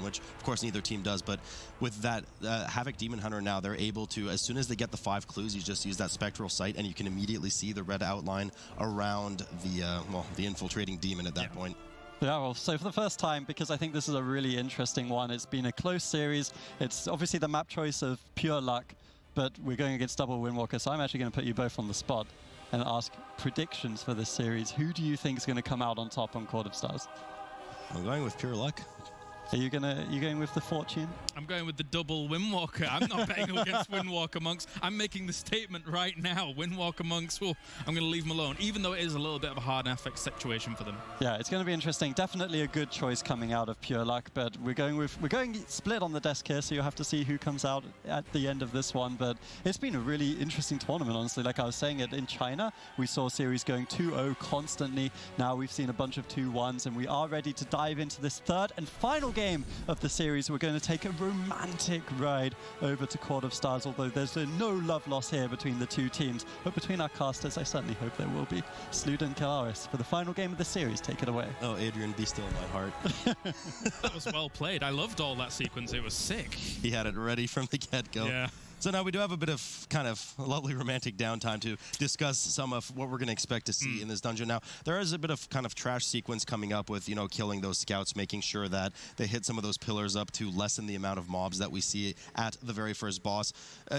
which of course neither team does. But with that Havoc Demon Hunter now, they're able to, as soon as they get the 5 clues, you just use that spectral sight and you can immediately see the red outline around the the infiltrating demon at that point. Yeah, well, so for the first time, because I think this is a really interesting one, it's been a close series. It's obviously the map choice of pure luck, but we're going against double Windwalker, so I'm actually going to put you both on the spot and ask predictions for this series. Who do you think is going to come out on top on Court of Stars? I'm going with pure luck. Are you going with the fortune? I'm going with the double Windwalker. I'm not betting against Windwalker Monks. I'm making the statement right now. Windwalker Monks, I'm going to leave them alone, even though it is a little bit of a hard FX situation for them. Yeah, it's going to be interesting. Definitely a good choice coming out of pure luck, but we're going split on the desk here, so you'll have to see who comes out at the end of this one. But it's been a really interesting tournament, honestly. Like I was saying, in China, we saw series going 2-0 constantly. Now we've seen a bunch of 2-1s, and we are ready to dive into this third and final game of the series. We're going to take a romantic ride over to Court of Stars, although there's no love lost here between the two teams. But between our casters, I certainly hope there will be. Sluda and Kalaris for the final game of the series. Take it away. Oh, Adrian, be still in my heart. That was well played. I loved all that sequence. It was sick. He had it ready from the get-go. Yeah. So now we do have a bit of kind of lovely romantic downtime to discuss some of what we're going to expect to see in this dungeon. Now, there is a bit of kind of trash sequence coming up with, you know, killing those scouts, making sure that they hit some of those pillars up to lessen the amount of mobs that we see at the very first boss.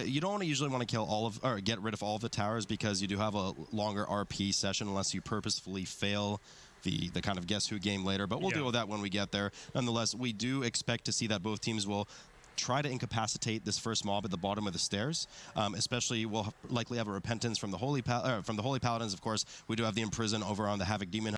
You don't usually want to kill all of, or get rid of all of the towers, because you do have a longer RP session unless you purposefully fail the kind of guess who game later. But we'll deal with that when we get there. Nonetheless, we do expect to see that both teams will try to incapacitate this first mob at the bottom of the stairs. Especially, we'll likely have a repentance from the Holy Paladins. Of course, we do have the Imprison over on the Havoc Demon.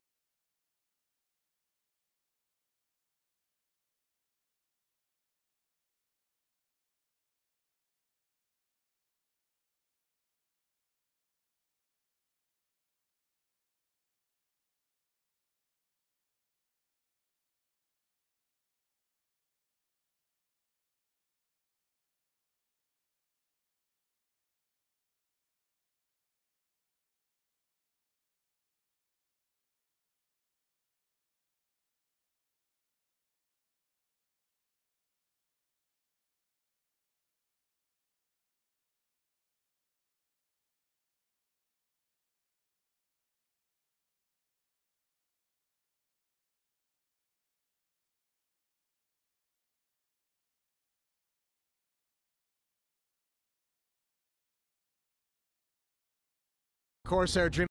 Corsair Dream.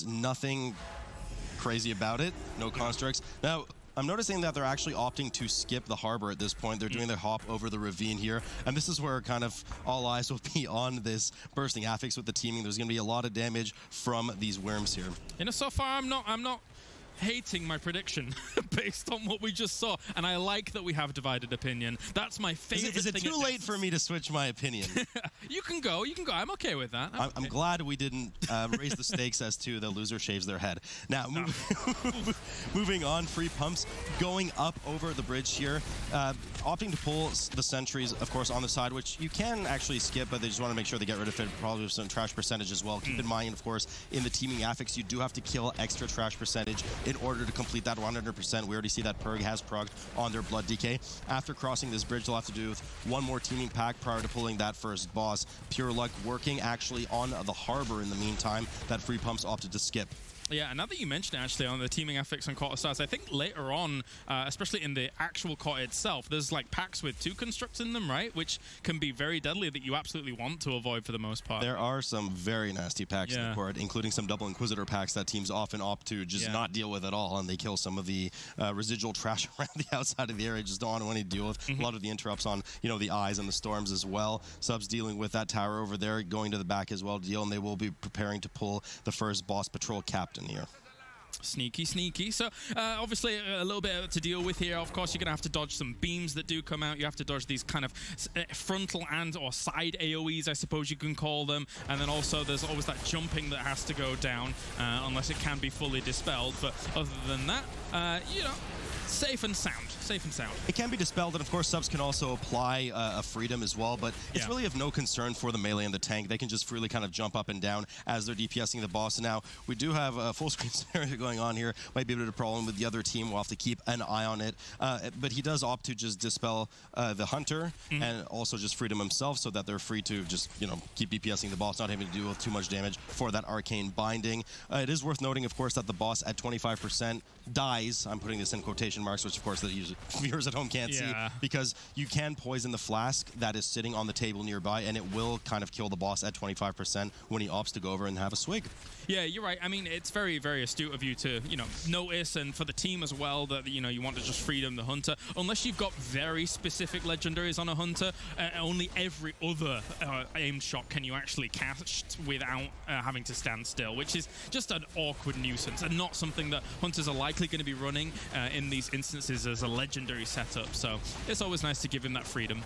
Nothing crazy about it. No constructs. Now, I'm noticing that they're actually opting to skip the harbor at this point. They're doing their hop over the ravine here. And this is where kind of all eyes will be on this bursting affix with the teaming. There's going to be a lot of damage from these worms here. You know, so far I'm not hating my prediction based on what we just saw, and I like that we have divided opinion. That's my favorite thing. Is it too late for me to switch my opinion? You can go. I'm okay with that. I'm glad we didn't raise the stakes as to the loser shaves their head. Now, moving on, free pumps going up over the bridge here, opting to pull the sentries, of course, on the side, which you can actually skip, but they just want to make sure they get rid of it, probably with some trash percentage as well. Keep in mind, of course, in the teaming affix, you do have to kill extra trash percentage in order to complete that 100%. We already see that Purg has progged on their blood decay. After crossing this bridge, they'll have to do one more teaming pack prior to pulling that first boss. Pure luck working actually on the harbor in the meantime that free pumps opted to skip. Yeah, and now that you mentioned it, actually, on the teaming affix on Court of Stars, I think later on, especially in the actual Court itself, there's like packs with 2 constructs in them, right? Which can be very deadly that you absolutely want to avoid for the most part. There are some very nasty packs in the Court, including some double Inquisitor packs that teams often opt to just not deal with at all, and they kill some of the residual trash around the outside of the area. Just don't want to deal with a lot of the interrupts on, you know, the eyes and the storms as well. Subs dealing with that tower over there, going to the back as well to deal, and they will be preparing to pull the first boss patrol captain here. Sneaky, sneaky. So, obviously, a little bit to deal with here. Of course, you're going to have to dodge some beams that do come out. You have to dodge these kind of frontal or side AoEs, I suppose you can call them. And then also, there's always that jumping that has to go down, unless it can be fully dispelled. But other than that, you know, safe and sound. safe and sound. It can be dispelled, and of course subs can also apply a freedom as well, but it's really of no concern for the melee and the tank. They can just freely kind of jump up and down as they're DPSing the boss. Now, we do have a full screen scenario going on here. Might be a bit of a problem with the other team. We'll have to keep an eye on it. But he does opt to just dispel the hunter and also just freedom himself so that they're free to just, you know, keep DPSing the boss, not having to deal with too much damage for that arcane binding. It is worth noting, of course, that the boss at 25% dies. I'm putting this in quotation marks, which of course the viewers at home can't see, because you can poison the flask that is sitting on the table nearby, and it will kind of kill the boss at 25% when he opts to go over and have a swig. Yeah, you're right. I mean, it's very, very astute of you to, you know, notice, and for the team as well, that, you know, you want to just freedom the hunter. Unless you've got very specific legendaries on a hunter, only every other aimed shot can you actually cast without having to stand still, which is just an awkward nuisance and not something that hunters are likely going to be running in these instances as a legendary setup. So it's always nice to give him that freedom.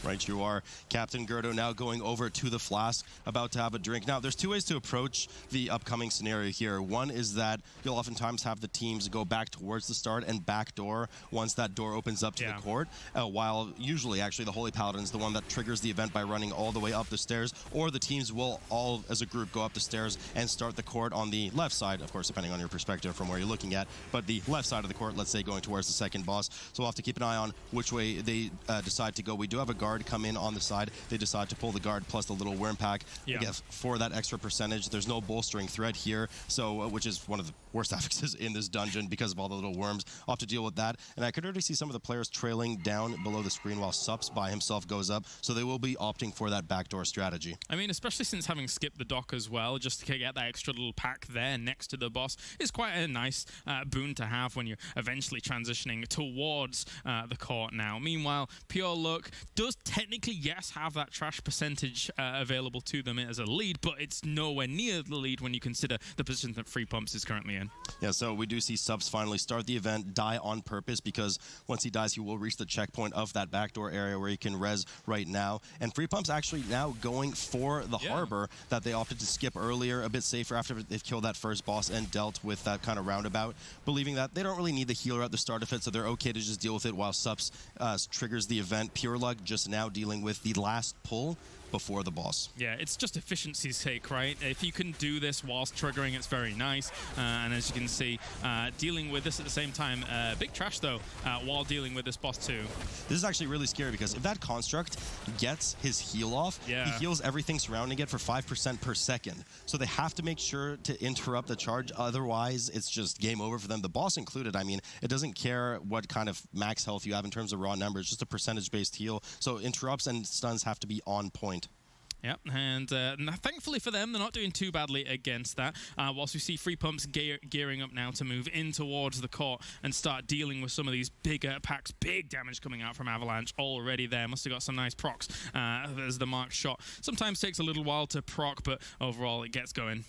Right, you are. Captain Gerdo now going over to the flask, about to have a drink. Now, there's two ways to approach the upcoming scenario here. One is that you'll oftentimes have the teams go back towards the start and backdoor once that door opens up to the court, while usually, actually, the Holy Paladin is the one that triggers the event by running all the way up the stairs, or the teams will all, as a group, go up the stairs and start the court on the left side, of course, depending on your perspective from where you're looking at, but the left side of the court, let's say, going towards the second boss. So we'll have to keep an eye on which way they decide to go. We do have a guard come in on the side. They decide to pull the guard plus the little worm pack for that extra percentage. There's no bolstering threat here, so which is one of the worst affixes in this dungeon because of all the little worms. I'll have to deal with that. And I could already see some of the players trailing down below the screen while Sups by himself goes up, so they will be opting for that backdoor strategy. I mean, especially since having skipped the dock as well, just to get that extra little pack there next to the boss is quite a nice boon to have when you're eventually transitioning towards the court now. Meanwhile, Pure Luck does technically, yes, have that trash percentage available to them as a lead, but it's nowhere near the lead when you consider the position that Free Pumps is currently in. Yeah, so we do see Subs finally start the event, die on purpose, because once he dies, he will reach the checkpoint of that backdoor area where he can res right now. And Free Pumps actually now going for the harbor that they opted to skip earlier, a bit safer after they've killed that first boss and dealt with that kind of roundabout, believing that they don't really need the healer at the start of it, so they're okay to just deal with it while Subs triggers the event. Pure Luck just now dealing with the last pull before the boss. Yeah, it's just efficiency's sake, right? If you can do this whilst triggering, it's very nice. And as you can see, dealing with this at the same time, big trash though, while dealing with this boss too. This is actually really scary because if that construct gets his heal off, he heals everything surrounding it for 5% per second. So they have to make sure to interrupt the charge, otherwise it's just game over for them. The boss included, I mean, it doesn't care what kind of max health you have in terms of raw numbers, just a percentage-based heal. So interrupts and stuns have to be on point. Yep, and thankfully for them, they're not doing too badly against that. Whilst we see Free Pumps gearing up now to move in towards the court and start dealing with some of these bigger packs, big damage coming out from Avalanche already there. Must have got some nice procs as the mark shot. Sometimes takes a little while to proc, but overall it gets going.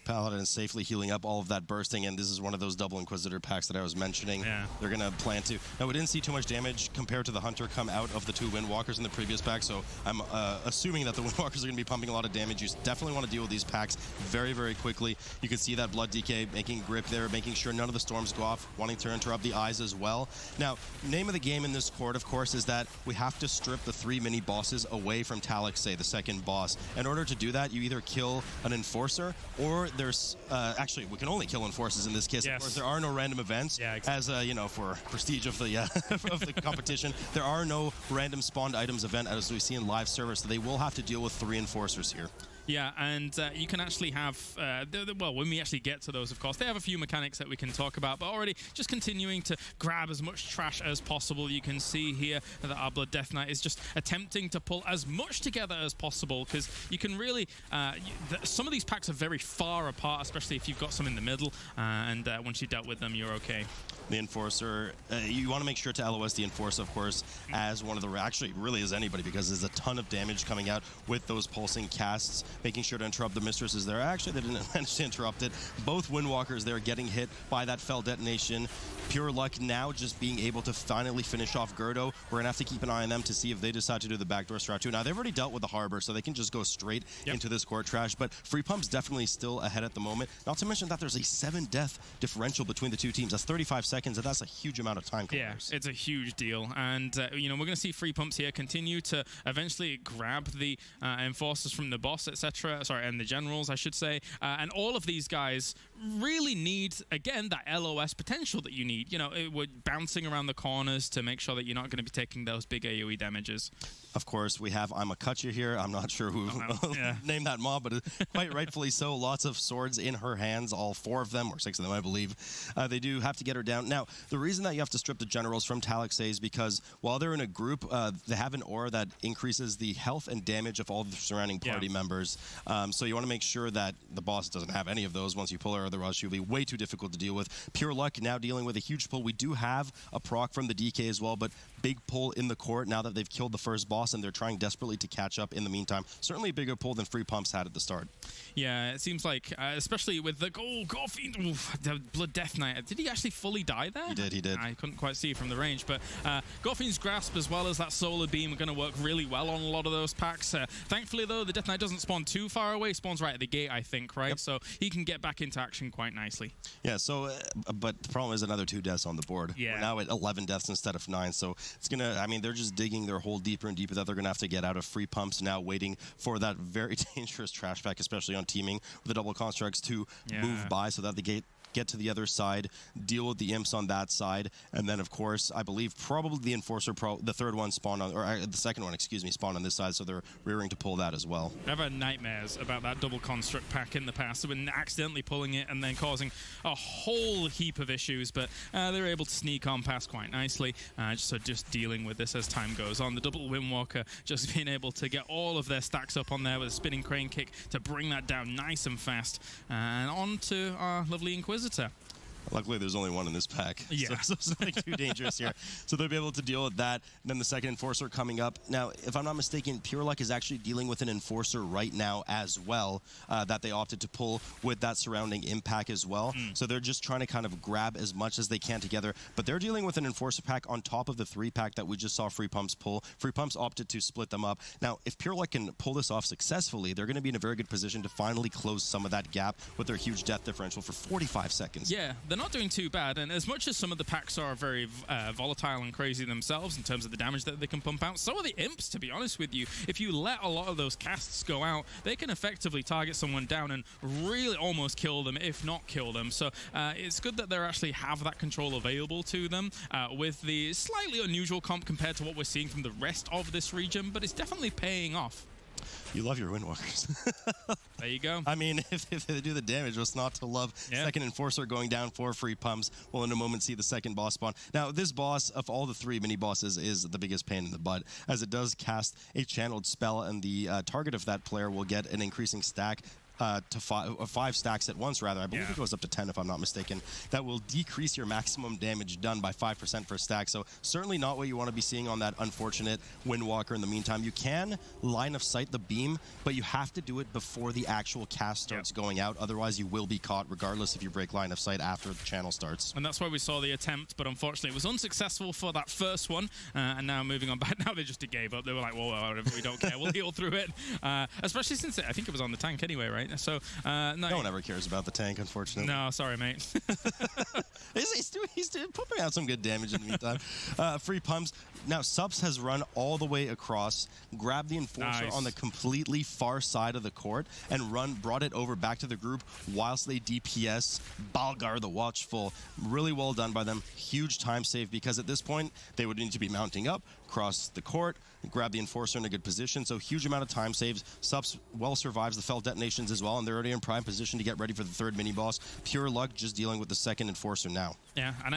Paladin is safely healing up all of that bursting, and this is one of those double Inquisitor packs that I was mentioning. They're going to plan to. Now, we didn't see too much damage compared to the Hunter come out of the two Windwalkers in the previous pack, so I'm assuming that the Windwalkers are going to be pumping a lot of damage. You definitely want to deal with these packs very, very quickly. You can see that Blood DK making grip there, making sure none of the storms go off, wanting to interrupt the eyes as well. Now, name of the game in this court, of course, is that we have to strip the 3 mini-bosses away from Talixay, the second boss. In order to do that, you either kill an Enforcer, or there's actually, we can only kill Enforcers in this case. Of course, there are no random events. As you know, for prestige of the of the competition, there are no random spawned items event as we see in live servers, so they will have to deal with 3 Enforcers here. Yeah, and you can actually have, well, when we actually get to those, of course, they have a few mechanics that we can talk about, but already just continuing to grab as much trash as possible. You can see here that our Blood Death Knight is just attempting to pull as much together as possible, because you can really, some of these packs are very far apart, especially if you've got some in the middle, and once you've dealt with them, you're okay. The Enforcer, you want to make sure to LOS the Enforcer, of course, as one of the, actually really as anybody, because there's a ton of damage coming out with those pulsing casts. making sure to interrupt the Mistresses there. Actually, they didn't manage to interrupt it. Both Windwalkers there getting hit by that fell detonation. Pure Luck now just being able to finally finish off Gerdo. We're going to have to keep an eye on them to see if they decide to do the backdoor strat too. Now, they've already dealt with the Harbor, so they can just go straight into this court trash, but Free Pump's definitely still ahead at the moment. Not to mention that there's a 7-death differential between the two teams. That's 35 seconds, and that's a huge amount of time. Yeah, it's a huge deal. And, you know, we're going to see Free Pumps here continue to eventually grab the Enforcers from the boss, etc. Sorry, and the Generals, I should say. And all of these guys really need, again, that LOS potential that you need. You know, we're bouncing around the corners to make sure that you're not going to be taking those big AoE damages. Of course, we have I'm a Kutcha here. I'm not sure who named that mob, but quite rightfully so. Lots of swords in her hands, all 4 of them, or 6 of them, I believe. They do have to get her down. Now, the reason that you have to strip the Generals from Talixay is because while they're in a group, they have an aura that increases the health and damage of all the surrounding party members. So you want to make sure that the boss doesn't have any of those once you pull her, otherwise she'll be way too difficult to deal with. Pure Luck now dealing with a huge pull. We do have a proc from the DK as well, but big pull in the court now that they've killed the first boss, and they're trying desperately to catch up in the meantime. Certainly a bigger pull than Free Pumps had at the start. Yeah, it seems like, especially with the Gorfiend, the Blood Death Knight. Did he actually fully die there? He did. I couldn't quite see from the range, but Gorfiend's Grasp as well as that Solar Beam are going to work really well on a lot of those packs. Thankfully, though, the Death Knight doesn't spawn too far away. Spawns right at the gate, I think, right? Yep. So he can get back into action quite nicely. Yeah, so, but the problem is another 2 deaths on the board. Yeah. We're now at 11 deaths instead of 9, so it's going to, I mean, they're just digging their hole deeper and deeper that they're going to have to get out of. Free Pumps now waiting for that very dangerous trash pack, especially on teaming with the double constructs to move by so that they get to the other side, deal with the imps on that side, and then of course I believe probably the Enforcer, the third one spawned on, or the second one, excuse me, spawned on this side, so they're rearing to pull that as well. I've had nightmares about that double construct pack in the past. I've been accidentally pulling it and then causing a whole heap of issues, but they're able to sneak on past quite nicely. Just dealing with this as time goes on. The double Windwalker just being able to get all of their stacks up on there with a spinning crane kick to bring that down nice and fast. And on to our lovely Inquisitor. Luckily, there's only one in this pack, so it's not too dangerous here. So they'll be able to deal with that. And then the second Enforcer coming up. Now, if I'm not mistaken, Pure Luck is actually dealing with an Enforcer right now as well that they opted to pull with that surrounding impact as well. So they're just trying to kind of grab as much as they can together. But they're dealing with an Enforcer pack on top of the 3-pack that we just saw Free Pumps pull. Free Pumps opted to split them up. Now, if Pure Luck can pull this off successfully, they're going to be in a very good position to finally close some of that gap with their huge death differential for 45 seconds. Yeah, they're not doing too bad, and as much as some of the packs are very volatile and crazy themselves in terms of the damage that they can pump out, so are the imps, to be honest with you. If you let a lot of those casts go out, they can effectively target someone down and really almost kill them, if not kill them. So it's good that they actually have that control available to them with the slightly unusual comp compared to what we're seeing from the rest of this region, but it's definitely paying off. You love your Windwalkers. There you go. I mean, if they do the damage, what's not to love? Second Enforcer going down for Free Pumps. We'll in a moment see the second boss spawn. Now, this boss, of all the 3 mini-bosses, is the biggest pain in the butt, as it does cast a channeled spell, and the target of that player will get an increasing stack to 5 stacks at once, rather. I believe it goes up to 10 if I'm not mistaken. That will decrease your maximum damage done by 5% per stack. So certainly not what you want to be seeing on that unfortunate Windwalker in the meantime. You can line of sight the beam, but you have to do it before the actual cast starts going out. Otherwise, you will be caught regardless if you break line of sight after the channel starts. And that's why we saw the attempt, but unfortunately it was unsuccessful for that first one. And now moving on back, now they just gave up. They were like, well, whatever, we don't care. We'll heal through it. Especially since I think it was on the tank anyway, right? So no one ever cares about the tank, unfortunately. No, sorry, mate. he's pumping out some good damage in the meantime. Free Pumps. Now, Subs has run all the way across, grabbed the Enforcer on the completely far side of the court, and brought it over back to the group whilst they DPS Balgar the Watchful. Really well done by them. Huge time save, because at this point, they would need to be mounting up, cross the court, grab the Enforcer in a good position. So huge amount of time saves. Subs well survives the fell detonations as well, and they're already in prime position to get ready for the third mini-boss. Pure luck just dealing with the second Enforcer now. Yeah, and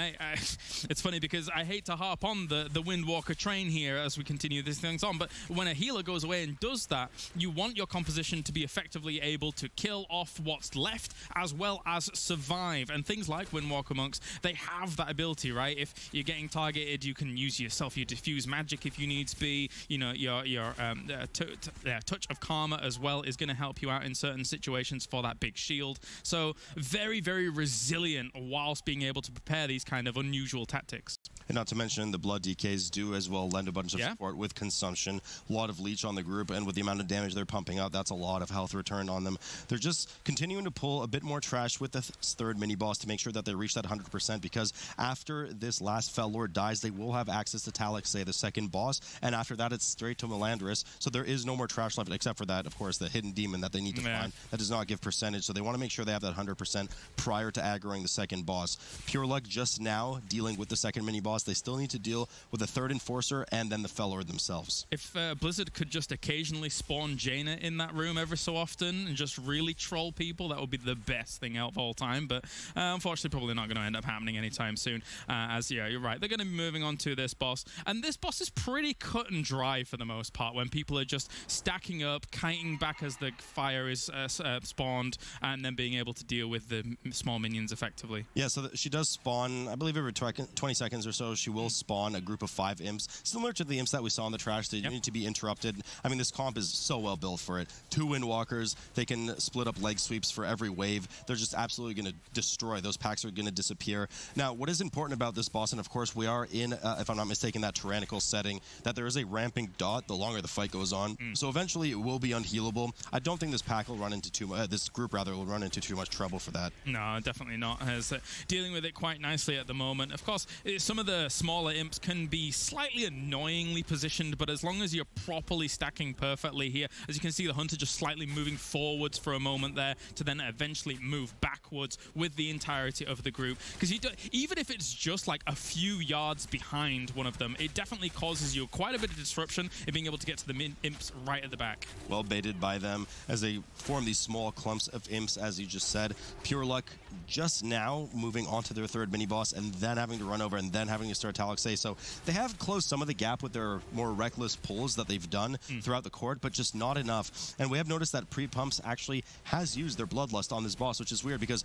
it's funny because I hate to harp on the Windwalker train here as we continue these things on, but when a healer goes away and does that, you want your composition to be effectively able to kill off what's left as well as survive. And things like Windwalker Monks, they have that ability, right? If you're getting targeted, you can use yourself, your diffuse magic if you need to be, you know, your touch of karma as well is going to help you out in certain situations for that big shield. So very, very resilient whilst being able to prepare these kind of unusual tactics. And not to mention the blood DKs do as well lend a bunch of support with consumption, a lot of leech on the group, and with the amount of damage they're pumping out, that's a lot of health return on them. They're just continuing to pull a bit more trash with the third mini-boss to make sure that they reach that 100%, because after this last Fel Lord dies, they will have access to Talixay, the second boss, and after that it's straight to Melandris, so there is no more trash left, except for that, of course, the hidden demon that they need to find. That does not give percentage, so they want to make sure they have that 100% prior to aggroing the second boss. Pure luck just now dealing with the second mini-boss. They still need to deal with the third Enforcer and then the Fel Lord themselves. If Blizzard could just occasionally spawn Jaina in that room every so often and just really troll people, that would be the best thing out of all time, but unfortunately probably not going to end up happening anytime soon, as yeah, you're right, they're going to be moving on to this boss, and this boss is pretty cut and dry for the most part, when people are just stacking up, kiting back as the fire is spawned, and then being able to deal with the small minions effectively. Yeah, so she does spawn, I believe every 20 seconds or so, she will spawn a group of 5 imps, similar to the imps that we saw in the trash. They need to be interrupted. I mean, this comp is so well built for it. 2 Windwalkers, they can split up leg sweeps for every wave. They're just absolutely going to destroy. Those packs are going to disappear. Now, what is important about this boss, and of course we are in, if I'm not mistaken, that tyrannical setting, that there is a ramping dot the longer the fight goes on. So eventually it will be unhealable. I don't think this pack will run into this group rather will run into too much trouble for that. No, definitely not. As dealing with it quite nicely at the moment. Of course, some of the smaller imps can be slightly annoyingly positioned, but as long as you're properly stacking perfectly here, as you can see, the Hunter just slightly moving forwards for a moment there to then eventually move backwards with the entirety of the group. Because even if it's just like a few yards behind one of them, it definitely causes you quite a bit of disruption in being able to get to the imps right at the back. Well baited by them as they form these small clumps of imps, as you just said. Pure luck just now moving on to their third mini-boss and then having to run over and then having to start Talixay. So they have closed some of the gap with their more reckless pulls that they've done throughout the court, but just not enough. And we have noticed that Pre-Pumps actually has used their Bloodlust on this boss, which is weird because,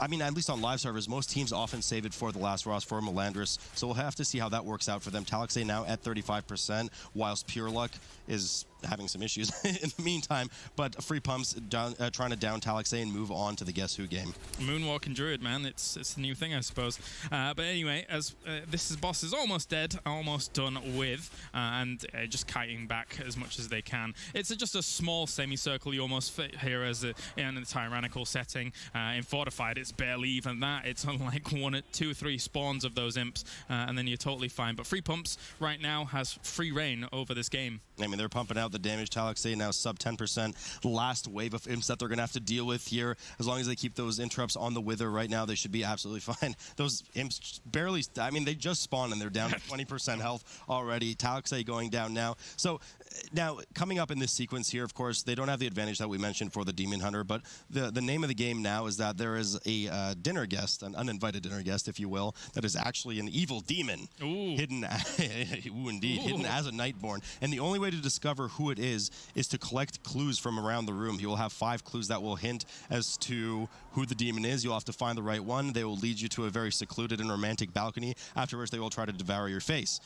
I mean, at least on live servers, most teams often save it for the last Ross, for Melandris, so we'll have to see how that works out for them. Talixay now at 35%, whilst Pure Luck is having some issues in the meantime, but Free Pumps trying to down Talixay and move on to the Guess Who game. Moonwalking Druid, man, it's the new thing, I suppose. But anyway, as this boss is almost dead, almost done with, and just kiting back as much as they can. It's just a small semicircle you almost fit here as in a tyrannical setting. In Fortified, it's barely even that. It's on like 1, 2, 3 spawns of those imps, and then you're totally fine. But Free Pumps right now has free reign over this game. I mean, they're pumping out the damage. Talixay now sub 10%. Last wave of imps that they're going to have to deal with here. As long as they keep those interrupts on the Wither right now, they should be absolutely fine. Those imps barely, I mean, they just spawned and they're down to 20% health already. Talixay going down now. So now, coming up in this sequence here, of course, they don't have the advantage that we mentioned for the Demon Hunter, but the name of the game now is that there is a dinner guest, an uninvited dinner guest, if you will, that is actually an evil demon. Ooh. Hidden, ooh, indeed, hidden as a Nightborn. And the only way to discover who it is to collect clues from around the room. You will have 5 clues that will hint as to who the demon is. You'll have to find the right one. They will lead you to a very secluded and romantic balcony, after which they will try to devour your face.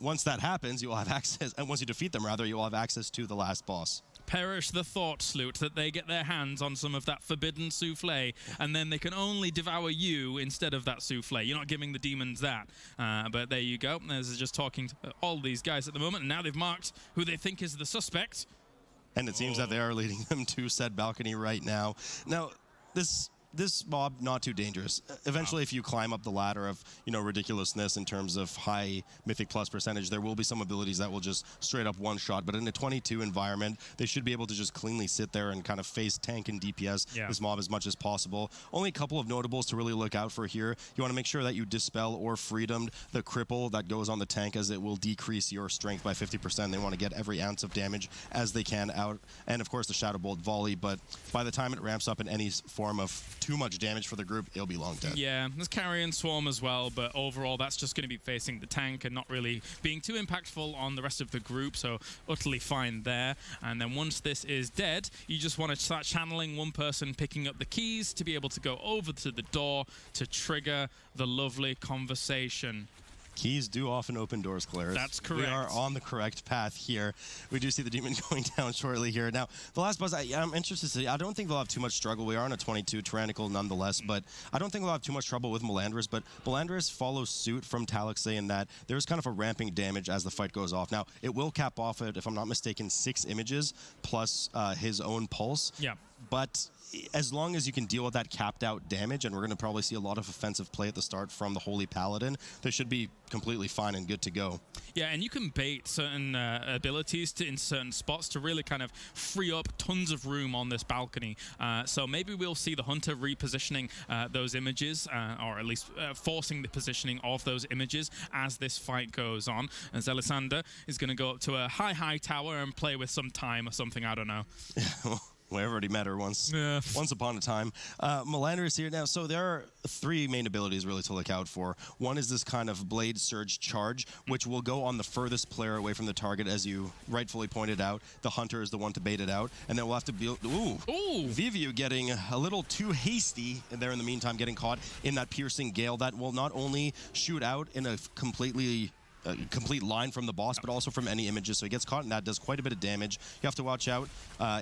Once that happens, you will have access, and once you defeat them, rather, you will have access to the last boss. Perish the thought, Sloot, that they get their hands on some of that forbidden souffle, and then they can only devour you instead of that souffle. You're not giving the demons that. But there you go. There's just talking to all these guys at the moment, and now they've marked who they think is the suspect. And it seems that they are leading them to said balcony right now. Now, this this mob, not too dangerous. Eventually, if you climb up the ladder of, you know, ridiculousness in terms of high Mythic Plus percentage, there will be some abilities that will just straight up one-shot. But in a 22 environment, they should be able to just cleanly sit there and kind of face tank and DPS this mob as much as possible. Only a couple of notables to really look out for here. You want to make sure that you dispel or freedom the cripple that goes on the tank, as it will decrease your strength by 50%. They want to get every ounce of damage as they can out. And of course, the Shadow Bolt volley. But by the time it ramps up in any form of too much damage for the group, it'll be long dead. Yeah, there's Carrion Swarm as well, but overall that's just going to be facing the tank and not really being too impactful on the rest of the group, so utterly fine there. And then once this is dead, you just want to start channeling one person picking up the keys to be able to go over to the door to trigger the lovely conversation. Keys do often open doors, Claire. That's correct. We are on the correct path here. We do see the demon going down shortly here. Now, the last boss, I'm interested to see. I don't think they'll have too much struggle. We are on a 22 tyrannical nonetheless, but I don't think they'll have too much trouble with Melandris. But Melandris follows suit from Talixay in that there's kind of a ramping damage as the fight goes off. Now, it will cap off at, if I'm not mistaken, 6 images plus his own pulse. Yeah. But as long as you can deal with that capped out damage, and we're going to probably see a lot of offensive play at the start from the Holy Paladin, they should be completely fine and good to go. Yeah, and you can bait certain abilities in certain spots to really kind of free up tons of room on this balcony. So maybe we'll see the Hunter repositioning those images, or at least forcing the positioning of those images as this fight goes on. As Elisander is going to go up to a high tower and play with some time or something, I don't know. Well, I already met her once upon a time. Melandris here now. So there are 3 main abilities really to look out for. One is this kind of Blade Surge Charge, which will go on the furthest player away from the target, as you rightfully pointed out. The Hunter is the one to bait it out. And then we'll have to be... Ooh! Viviu getting a little too hasty there in the meantime, getting caught in that Piercing Gale that will not only shoot out in a complete line from the boss, but also from any images. So he gets caught in that, does quite a bit of damage. You have to watch out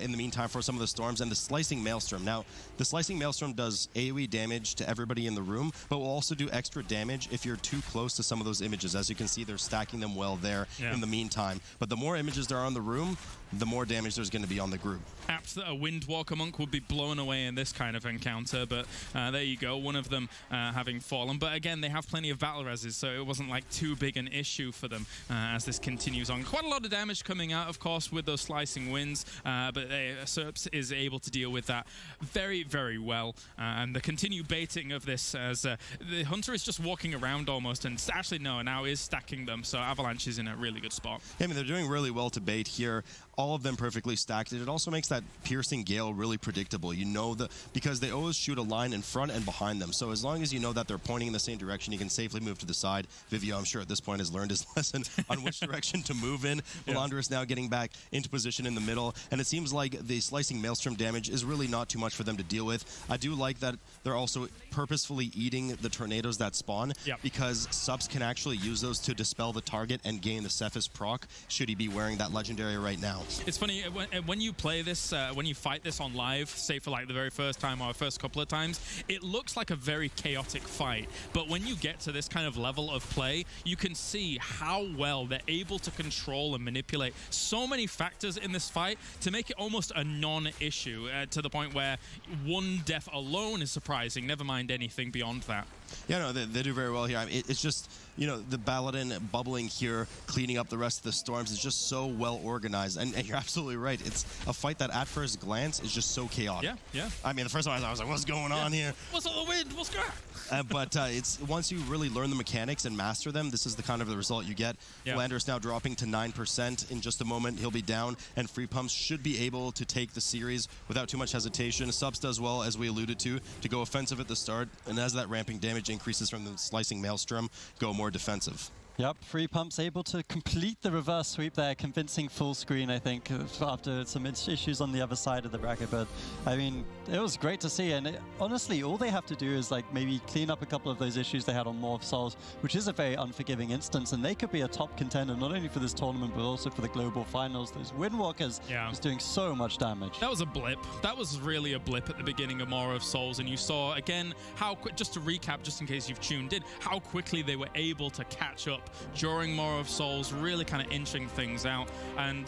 in the meantime for some of the storms and the Slicing Maelstrom. Now, the Slicing Maelstrom does AoE damage to everybody in the room, but will also do extra damage if you're too close to some of those images. As you can see, they're stacking them well there in the meantime. But the more images there are in the room, the more damage there's going to be on the group. Perhaps a Windwalker monk would be blown away in this kind of encounter, but there you go, one of them having fallen. But again, they have plenty of battle reses, so it wasn't like too big an issue for them as this continues on. Quite a lot of damage coming out, of course, with those slicing winds, but Serps is able to deal with that very, very well. And the continued baiting of this, as the Hunter is just walking around almost, and actually no, now is stacking them, so Avalanche is in a really good spot. Yeah, I mean, they're doing really well to bait here. All of them perfectly stacked. It also makes that Piercing Gale really predictable. You know, because they always shoot a line in front and behind them. So as long as you know that they're pointing in the same direction, you can safely move to the side. Viviu, I'm sure at this point, has learned his lesson on which direction to move in. Melandris now getting back into position in the middle. And it seems like the Slicing Maelstrom damage is really not too much for them to deal with. I do like that they're also purposefully eating the tornadoes that spawn, because subs can actually use those to dispel the target and gain the Cephas proc, should he be wearing that legendary right now. It's funny, when you play this, when you fight this on live, say for like the very first time or first couple of times, it looks like a very chaotic fight. But when you get to this kind of level of play, you can see how well they're able to control and manipulate so many factors in this fight to make it almost a non-issue, to the point where one death alone is surprising, never mind anything beyond that. Yeah, no, they do very well here. I mean, it's just, you know, the Paladin bubbling here, cleaning up the rest of the storms is just so well organized. And you're absolutely right. It's a fight that at first glance is just so chaotic. Yeah. I mean, the first time I was like, what's going on here? What's all the wind? What's going on? But it's once you really learn the mechanics and master them, this is the kind of the result you get. Landers now dropping to 9% in just a moment. He'll be down, and Free Pumps should be able to take the series without too much hesitation. Subs does well, as we alluded to go offensive at the start, and as that ramping damage increases from the Slicing Maelstrom, go more defensive. Yep, Free Pump's able to complete the reverse sweep there, convincing full screen, I think, after some issues on the other side of the bracket. But, I mean, it was great to see. And honestly, all they have to do is, like, maybe clean up a couple of those issues they had on More of Souls, which is a very unforgiving instance. And they could be a top contender, not only for this tournament, but also for the global finals. Those Windwalkers just doing so much damage. That was a blip. That was really a blip at the beginning of More of Souls. And you saw, again, how quick, just to recap, just in case you've tuned in, how quickly they were able to catch up drawing more of souls, really kind of inching things out. And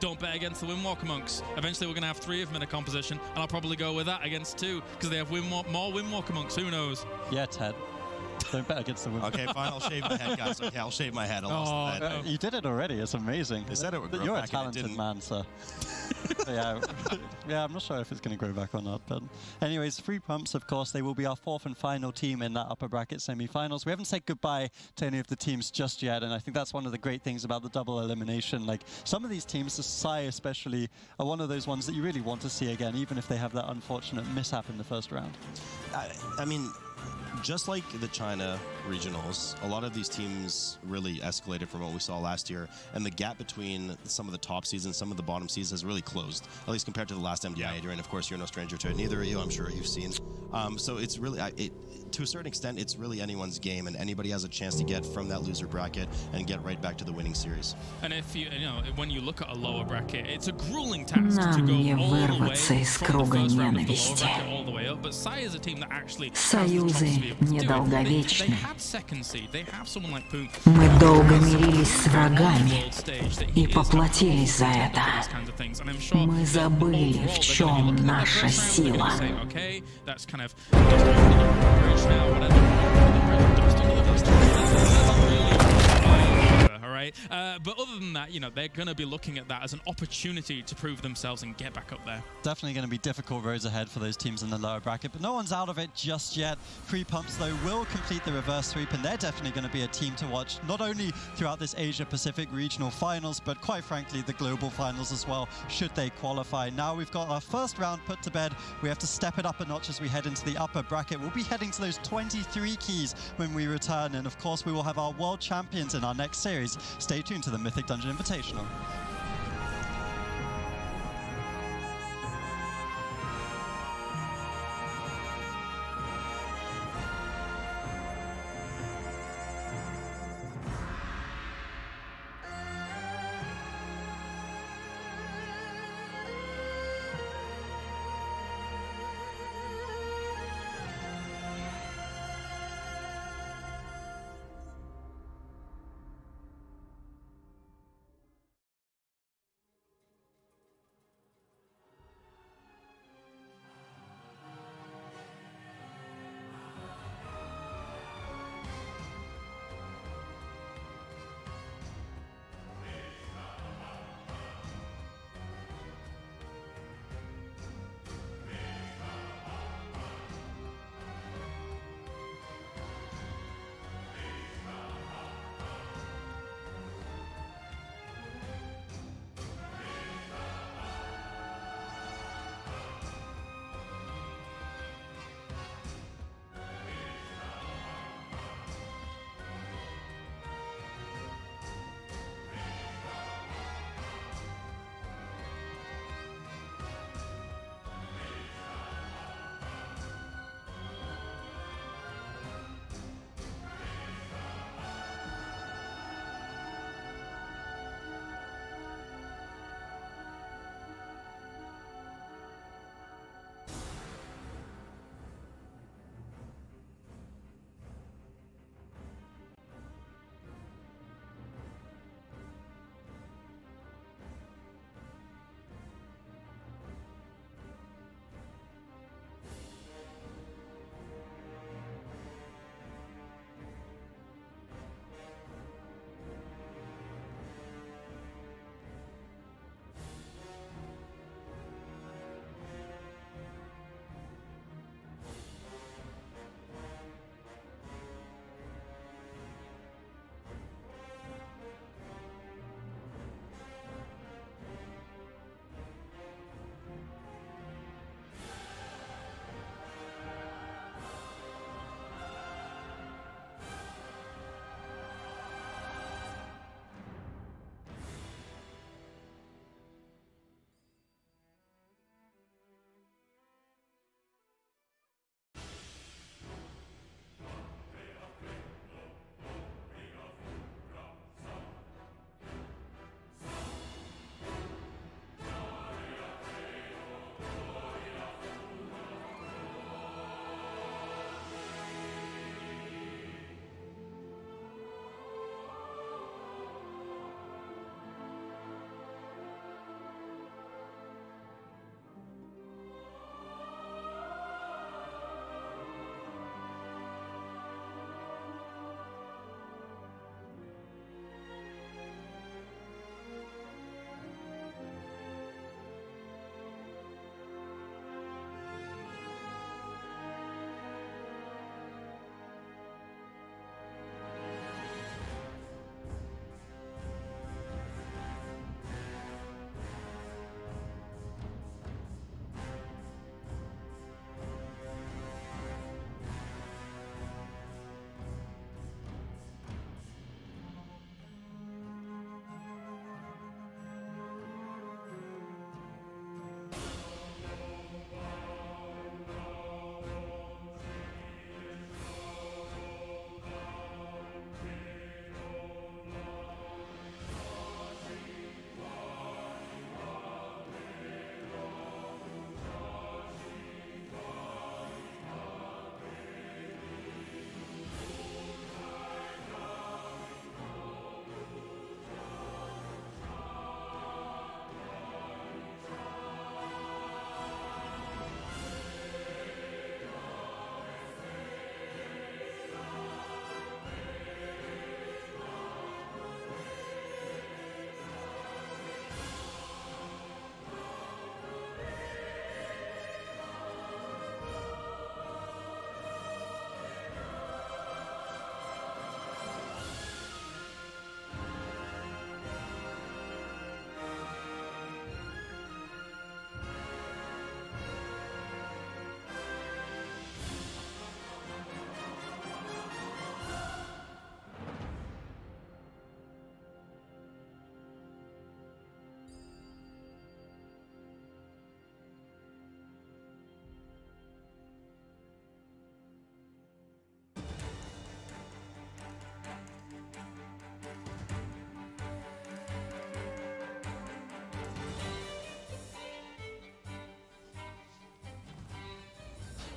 don't bet against the Windwalker Monks. Eventually we're going to have 3 of them in a composition, and I'll probably go with that against 2 because they have more Windwalker Monks. Who knows? Yeah, Ted. Don't bet against the Windwalker. Okay, fine. I'll shave my head, guys. Okay, I'll shave my head. I lost the bet. You did it already. It's amazing. They said it would grow You're back. a talented man, sir. Yeah, I'm not sure if it's going to grow back or not. But anyways, Free Pumps, of course, they will be our 4th and final team in that upper bracket semi-finals. We haven't said goodbye to any of the teams just yet, and I think that's one of the great things about the double elimination. Like, some of these teams, the Psy especially, are one of those ones that you really want to see again, even if they have that unfortunate mishap in the first round. I mean, just like the China regionals, a lot of these teams really escalated from what we saw last year, and the gap between some of the top seeds and some of the bottom seeds has really closed, at least compared to the last MDI year. And of course, you're no stranger to it. Neither are you. I'm sure you've seen. So it's really, to a certain extent, it's really anyone's game, and anybody has a chance to get from that loser bracket and get right back to the winning series. And if you know, when you look at a lower bracket, it's a grueling task to go all the way from the first round of the lower bracket all the way up. But Psy is a team that actually Союзы недолговечны. They had second seed. They have someone like Poon. Мы долго мирились с врагами и поплатились за это. Мы забыли, в чем наша сила. Okay, that's kind of right? But other than that, you know, they're going to be looking at that as an opportunity to prove themselves and get back up there. Definitely going to be difficult roads ahead for those teams in the lower bracket, but no one's out of it just yet. Free Pumps, though, will complete the reverse sweep, and they're definitely going to be a team to watch, not only throughout this Asia-Pacific regional finals, but quite frankly, the global finals as well, should they qualify. Now we've got our first round put to bed. We have to step it up a notch as we head into the upper bracket. We'll be heading to those 23 keys when we return, and of course, we will have our world champions in our next series. Stay tuned to the Mythic Dungeon Invitational.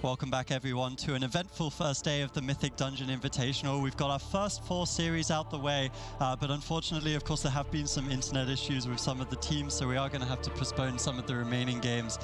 Welcome back, everyone, to an eventful first day of the Mythic Dungeon Invitational. We've got our first 4 series out the way, but unfortunately, of course, there have been some internet issues with some of the teams, so we are going to have to postpone some of the remaining games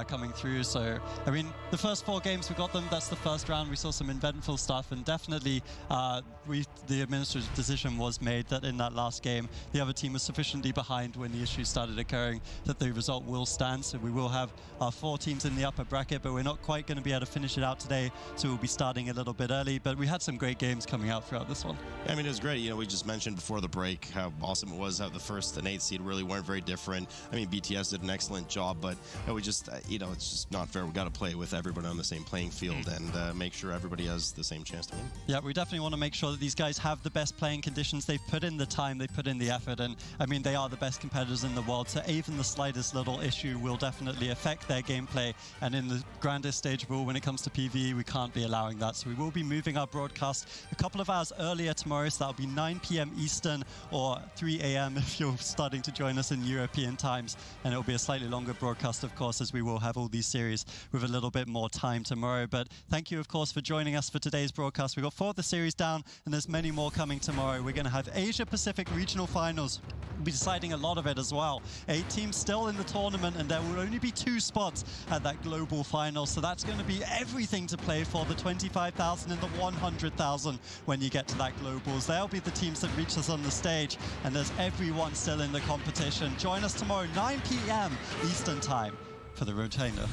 coming through. So, I mean, the first 4 games, we got them. That's the first round. We saw some eventful stuff, and definitely the administrative decision was made that in that last game, the other team was sufficiently behind when the issues started occurring that the result will stand. So we will have our 4 teams in the upper bracket, but we're not quite going to be able to finish it out today, so we'll be starting a little bit early. But we had some great games coming out throughout this one. I mean, it was great. You know, we just mentioned before the break how awesome it was, how the 1st and 8th seed really weren't very different. I mean, BTS did an excellent job, but we just, you know, it's just not fair. We got to play with everybody on the same playing field and make sure everybody has the same chance to win. Yeah, we definitely want to make sure that these guys have the best playing conditions. They've put in the time, they put in the effort, and I mean, they are the best competitors in the world, so even the slightest little issue will definitely affect their gameplay. And in the grandest stage of all, when it comes to PvE, we can't be allowing that. So we will be moving our broadcast a couple of hours earlier tomorrow, so that'll be 9 p.m. Eastern or 3 a.m. if you're starting to join us in European times. And it'll be a slightly longer broadcast, of course, as we will have all these series with a little bit more time tomorrow. But thank you, of course, for joining us for today's broadcast. We've got 4 of the series down, and there's many more coming tomorrow. We're going to have Asia Pacific Regional Finals. We'll be deciding a lot of it as well. 8 teams still in the tournament, and there will only be 2 spots at that global final. So that's going to be everything to play for, the 25,000 and the 100,000 when you get to that globals. They'll be the teams that reach us on the stage, and there's everyone still in the competition. Join us tomorrow, 9 p.m. Eastern time for the Retainer.